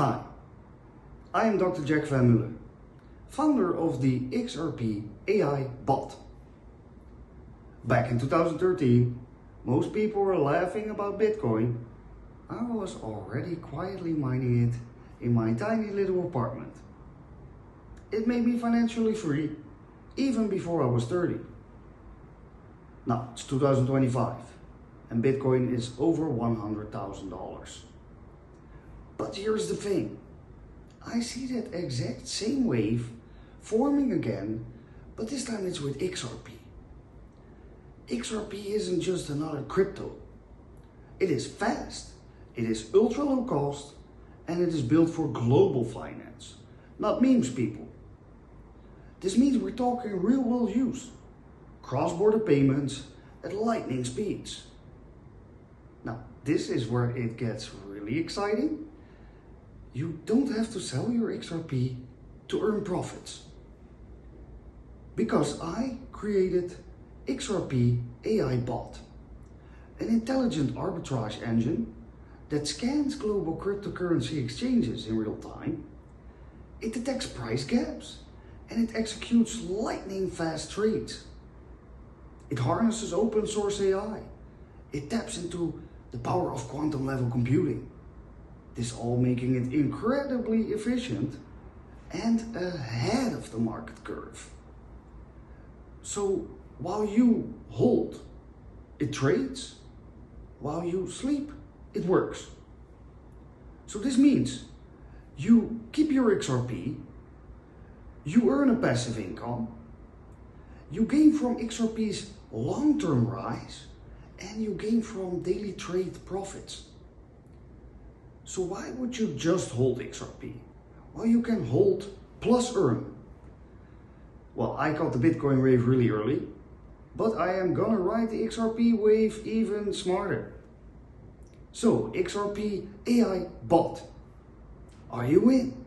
Hi, I am Dr. Jack van Muller, founder of the XRP AI Bot. Back in 2013, most people were laughing about Bitcoin. I was already quietly mining it in my tiny little apartment. It made me financially free even before I was 30. Now it's 2025 and Bitcoin is over $100,000. But here's the thing, I see that exact same wave forming again, but this time it's with XRP. XRP isn't just another crypto. It is fast, it is ultra low cost, and it is built for global finance, not memes people. This means we're talking real world use, cross-border payments at lightning speeds. Now, this is where it gets really exciting. You don't have to sell your XRP to earn profits. Because I created XRP AI Bot, an intelligent arbitrage engine that scans global cryptocurrency exchanges in real time. It detects price gaps and it executes lightning fast trades. It harnesses open source AI. It taps into the power of quantum level computing. This all making it incredibly efficient and ahead of the market curve. So while you hold, it trades. While you sleep, it works. So this means you keep your XRP, you earn a passive income, you gain from XRP's long-term rise, and you gain from daily trade profits. So why would you just hold XRP? Well, you can hold plus earn. Well, I caught the Bitcoin wave really early, but I am gonna ride the XRP wave even smarter. So, XRP AI Bot, are you in?